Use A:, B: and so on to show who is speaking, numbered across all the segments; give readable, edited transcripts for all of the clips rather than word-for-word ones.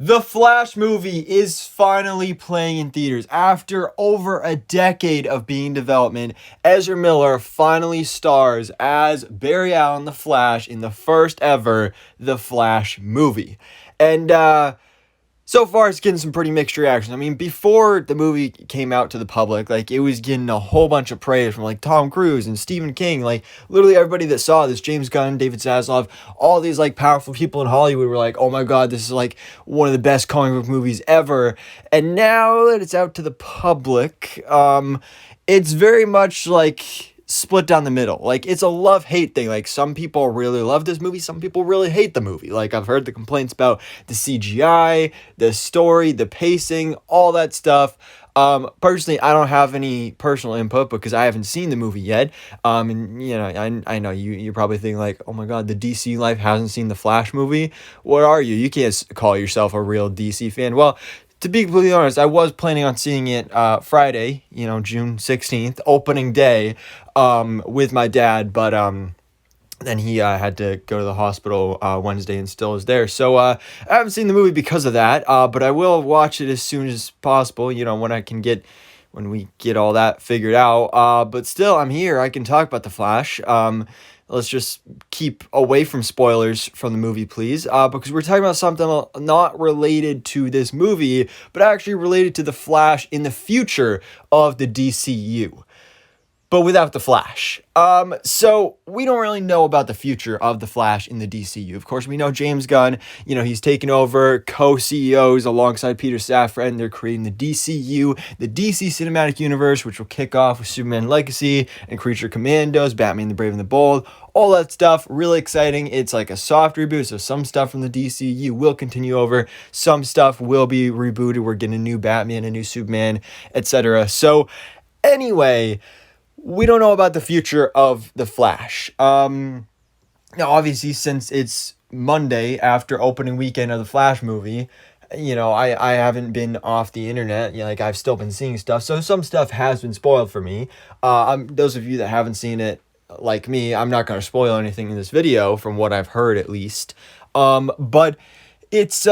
A: The Flash movie is finally playing in theaters. After over a decade of being in development, Ezra Miller finally stars as Barry Allen the Flash in the first ever The Flash movie. And so far it's getting some pretty mixed reactions. I mean, before the movie came out to the public, like, it was getting a whole bunch of praise from, like, Tom Cruise and Stephen King. Like, literally everybody that saw this, James Gunn, David Zaslav, all these, like, powerful people in Hollywood were like, oh my god, this is, like, one of the best comic book movies ever. And now that it's out to the public, it's very much, like, split down the middle. Like, it's a love-hate thing. Like, some people really love this movie, some people really hate the movie. Like, I've heard the complaints about the CGI, the story, the pacing, all that stuff. Personally, I don't have any personal input because I haven't seen the movie yet. And you know, I know you probably think like, oh my god, the DC life hasn't seen the Flash movie. What are you? You can't call yourself a real DC fan. Well, to be completely honest, I was planning on seeing it Friday, June 16th, opening day, with my dad, but then he had to go to the hospital Wednesday and still is there. So I haven't seen the movie because of that, but I will watch it as soon as possible, when we get all that figured out. But still, I'm here. I can talk about The Flash. Let's just keep away from spoilers from the movie, please, because we're talking about something not related to this movie, but actually related to the Flash in the future of the DCU, but without the Flash. So we don't really know about the future of the Flash in the DCU. Of course, we know James Gunn, he's taken over co-CEOs alongside Peter Safran, and they're creating the DCU, the DC Cinematic Universe, which will kick off with Superman Legacy and Creature Commandos, Batman the Brave and the Bold, all that stuff. Really exciting. It's like a soft reboot, so some stuff from the DCU will continue over, some stuff will be rebooted. We're getting a new Batman, a new Superman, etc. So anyway, we don't know about the future of the Flash. Now, obviously, since it's Monday after opening weekend of the Flash movie, I haven't been off the internet. Like, I've still been seeing stuff, so some stuff has been spoiled for me. Those of you that haven't seen it, like me, I'm not going to spoil anything in this video, from what I've heard at least. But it's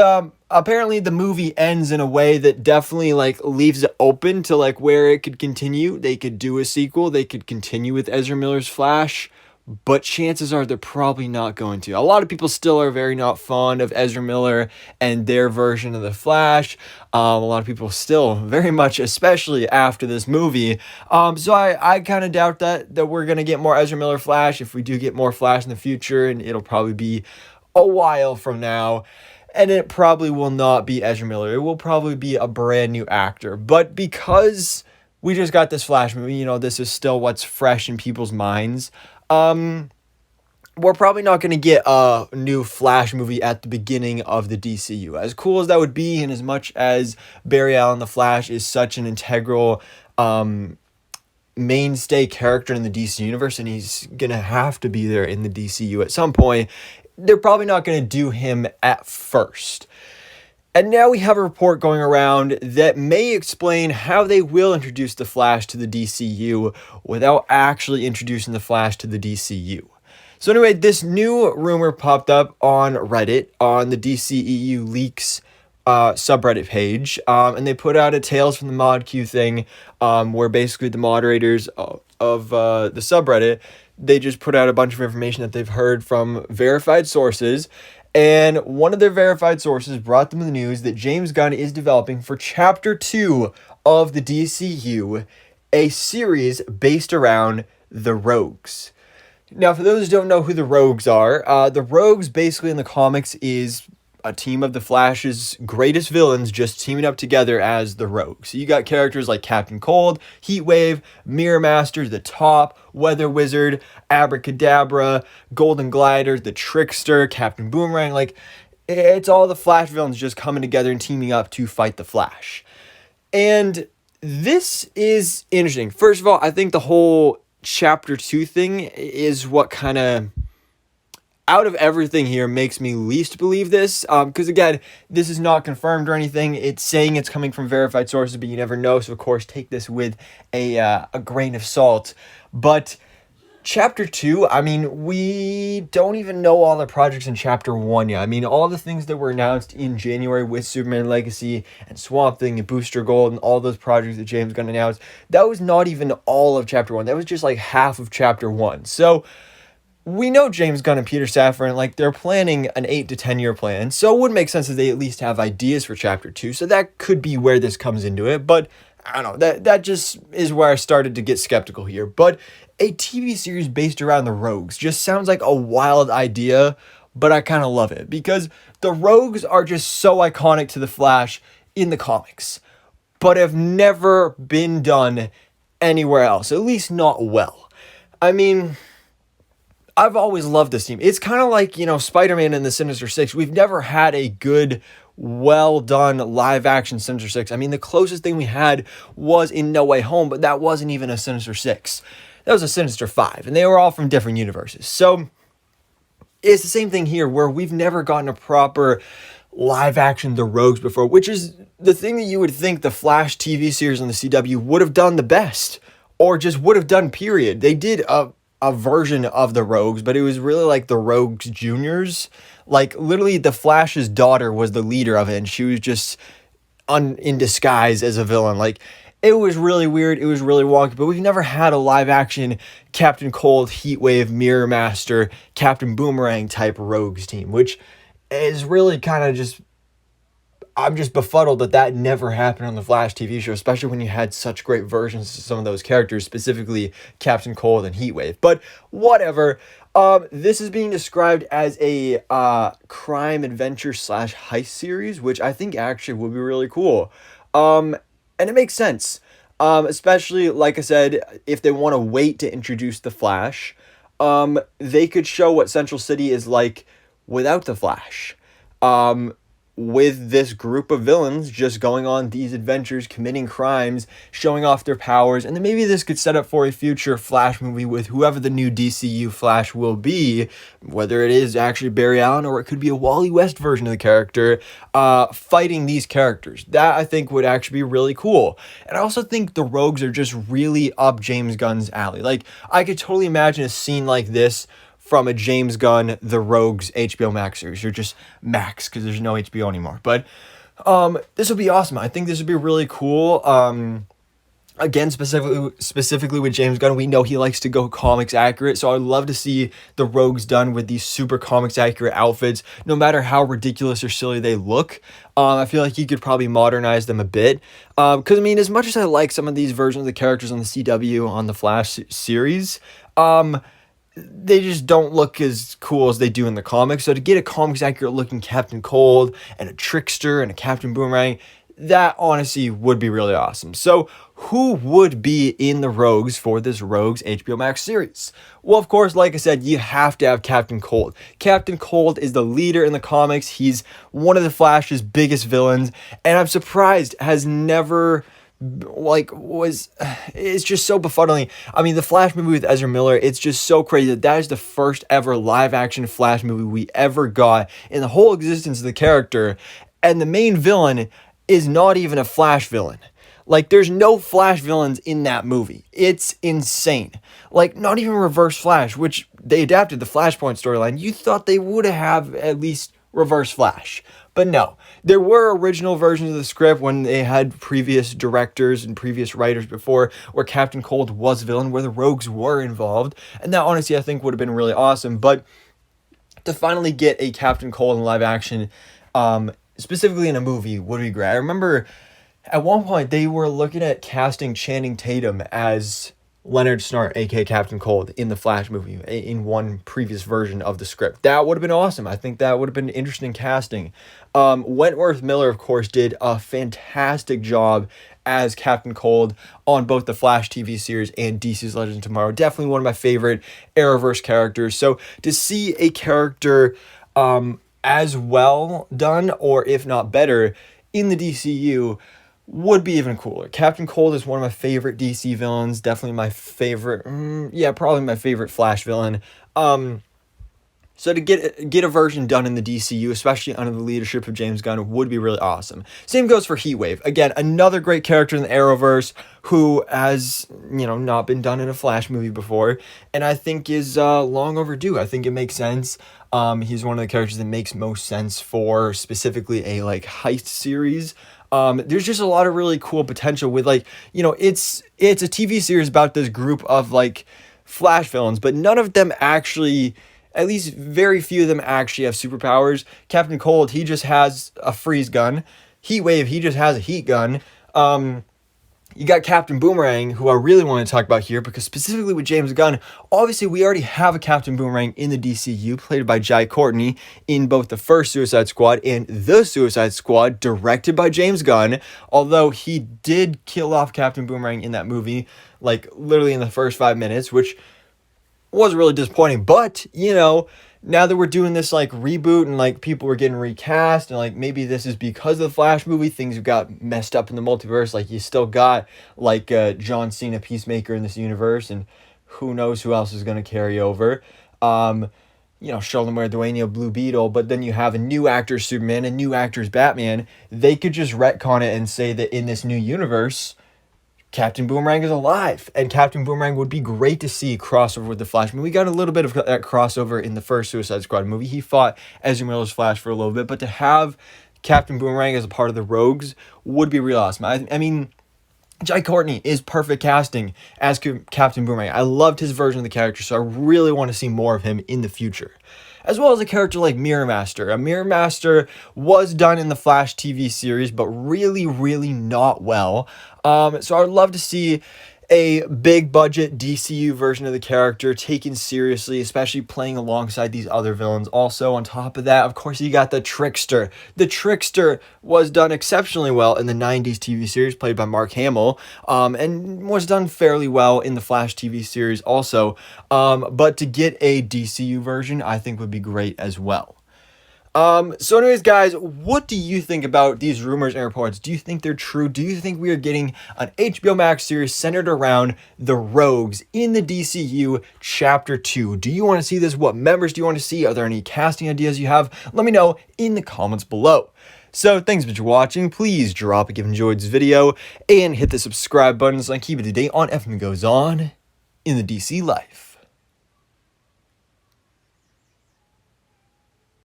A: apparently the movie ends in a way that definitely like leaves it open to like where it could continue. They could do a sequel, they could continue with Ezra Miller's Flash, but chances are they're probably not going to. A lot of people still are very not fond of Ezra Miller and their version of the Flash. A lot of people still very much, especially after this movie. So I kind of doubt that we're going to get more Ezra Miller Flash. If we do get more Flash in the future, and it'll probably be a while from now. And it probably will not be Ezra Miller. It will probably be a brand new actor. But because we just got this Flash movie, this is still what's fresh in people's minds. We're probably not going to get a new Flash movie at the beginning of the DCU. As cool as that would be, and as much as Barry Allen the Flash is such an integral mainstay character in the DC universe, and he's going to have to be there in the DCU at some point, they're probably not going to do him at first. And now we have a report going around that may explain how they will introduce the Flash to the DCU without actually introducing the Flash to the DCU. So anyway, this new rumor popped up on Reddit, on the DCEU Leaks subreddit page, and they put out a Tales from the Mod Q thing, where basically the moderators of the subreddit, they just put out a bunch of information that they've heard from verified sources, and one of their verified sources brought them the news that James Gunn is developing for Chapter 2 of the DCU a series based around the Rogues. Now, for those who don't know who the Rogues are, the Rogues basically in the comics is a team of the Flash's greatest villains just teaming up together as the Rogues. So you got characters like Captain Cold, Heatwave, Mirror Master, the Top, Weather Wizard, Abracadabra, Golden Glider, the Trickster, Captain Boomerang. Like, it's all the Flash villains just coming together and teaming up to fight the Flash. And this is interesting. First of all, I think the whole Chapter 2 thing is what kind of, out of everything here, makes me least believe this, because again, this is not confirmed or anything. It's saying it's coming from verified sources, but you never know, so of course take this with a grain of salt. But Chapter 2, I mean, we don't even know all the projects in Chapter 1 yet. I mean, all the things that were announced in January with Superman Legacy and Swamp Thing and Booster Gold and all those projects that James Gunn announced, that was not even all of Chapter 1. That was just like half of Chapter 1. So, we know James Gunn and Peter Safran, like, they're planning an 8 to 10 year plan. So, it would make sense that they at least have ideas for Chapter 2. So, that could be where this comes into it. But I don't know. That just is where I started to get skeptical here. But a TV series based around the Rogues just sounds like a wild idea, but I kind of love it because the Rogues are just so iconic to the Flash in the comics, but have never been done anywhere else, at least not well. I mean, I've always loved this team. It's kind of like, Spider-Man and the Sinister Six. We've never had a good, well done live action Sinister Six. I mean, the closest thing we had was in No Way Home, but that wasn't even a Sinister Six. That was a Sinister Five, and they were all from different universes. So it's the same thing here, where we've never gotten a proper live action The Rogues before, which is the thing that you would think the Flash TV series on the CW would have done the best, or just would have done, period. They did a version of the Rogues, but it was really like the Rogues Juniors. Like, literally, the Flash's daughter was the leader of it, and she was just in disguise as a villain. Like, it was really weird. It was really wonky, but we've never had a live action Captain Cold, Heatwave, Mirror Master, Captain Boomerang type Rogues team, which is really kind of just, I'm just befuddled that never happened on the Flash TV show, especially when you had such great versions of some of those characters, specifically Captain Cold and Heatwave. But whatever. This is being described as a crime adventure / heist series, which I think actually would be really cool. And it makes sense, especially, like I said, if they want to wait to introduce the Flash, they could show what Central City is like without the Flash. With this group of villains just going on these adventures, committing crimes, showing off their powers, and then maybe this could set up for a future Flash movie with whoever the new DCU Flash will be, whether it is actually Barry Allen or it could be a Wally West version of the character, fighting these characters. That, I think, would actually be really cool. And I also think the Rogues are just really up James Gunn's alley. Like, I could totally imagine a scene like this from a James Gunn The Rogues HBO Max series, or just Max, because there's no HBO anymore. But this would be awesome. I think this would be really cool. Again, specifically with James Gunn, we know he likes to go comics accurate, so I'd love to see the Rogues done with these super comics accurate outfits, no matter how ridiculous or silly they look. I feel like he could probably modernize them a bit. Because, I mean, as much as I like some of these versions of the characters on the CW, on the Flash series, they just don't look as cool as they do in the comics. So to get a comics accurate looking Captain Cold and a Trickster and a Captain Boomerang, that honestly would be really awesome. So who would be in the Rogues for this Rogues HBO Max series? Well, of course, like I said, you have to have Captain Cold. Captain Cold is the leader in the comics. He's one of the Flash's biggest villains, and I'm surprised has never it's just so befuddling. I mean, the Flash movie with Ezra Miller, it's just so crazy that is the first ever live action Flash movie we ever got in the whole existence of the character, and the main villain is not even a Flash villain. Like, there's no Flash villains in that movie. It's insane. Like, not even Reverse Flash, which they adapted the Flashpoint storyline. You thought they would have at least Reverse Flash. But no, there were original versions of the script when they had previous directors and previous writers before, where Captain Cold was villain, where the Rogues were involved. And that, honestly, I think would have been really awesome. But to finally get a Captain Cold in live action, specifically in a movie, would be great. I remember at one point they were looking at casting Channing Tatum as Leonard Snart, aka Captain Cold, in the Flash movie in one previous version of the script. That would have been awesome. I think that would have been interesting casting. Wentworth Miller, of course, did a fantastic job as Captain Cold on both the Flash TV series and DC's Legends of Tomorrow. Definitely one of my favorite Arrowverse characters. So to see a character as well done, or if not better, in the DCU would be even cooler. Captain Cold is one of my favorite DC villains. Definitely my favorite, probably my favorite Flash villain. So to get a version done in the DCU, especially under the leadership of James Gunn, would be really awesome. Same goes for Heatwave. Again, another great character in the Arrowverse who has, not been done in a Flash movie before, and I think is long overdue. I think it makes sense. He's one of the characters that makes most sense for specifically a heist series. There's just a lot of really cool potential with it's a TV series about this group of Flash villains, but none of them actually, at least very few of them actually have superpowers. Captain Cold, he just has a freeze gun. Heatwave, he just has a heat gun. You got Captain Boomerang, who I really want to talk about here, because specifically with James Gunn, obviously we already have a Captain Boomerang in the DCU, played by Jai Courtney in both the first Suicide Squad and the Suicide Squad, directed by James Gunn, although he did kill off Captain Boomerang in that movie, literally in the first 5 minutes, which was really disappointing. But, now that we're doing this reboot and people were getting recast and maybe this is because of the Flash movie, things have got messed up in the multiverse. You still got John Cena Peacemaker in this universe, and who knows who else is going to carry over. Sheldon Dwayne, Blue Beetle, but then you have a new actor's Superman, a new actor's Batman. They could just retcon it and say that in this new universe, Captain Boomerang is alive, and Captain Boomerang would be great to see crossover with the Flash. I mean, we got a little bit of that crossover in the first Suicide Squad movie. He fought Ezra Miller's Flash for a little bit, but to have Captain Boomerang as a part of the Rogues would be real awesome. I mean, Jai Courtney is perfect casting as Captain Boomerang. I loved his version of the character, so I really want to see more of him in the future. As well as a character like Mirror Master. A Mirror Master was done in the Flash TV series, but really, really not well. So I would love to see a big budget DCU version of the character taken seriously, especially playing alongside these other villains. Also, on top of that, of course, you got the Trickster. The Trickster was done exceptionally well in the 90s TV series, played by Mark Hamill, and was done fairly well in the Flash TV series also. But to get a DCU version, I think would be great as well. So anyways, guys, what do you think about these rumors and reports? Do you think they're true? Do you think we are getting an HBO Max series centered around the Rogues in the DCU Chapter 2? Do you want to see this? What members do you want to see? Are there any casting ideas you have? Let me know in the comments below. So thanks for watching. Please drop a like if you enjoyed this video and hit the subscribe button so I can keep it to date on everything that goes on in the DC life.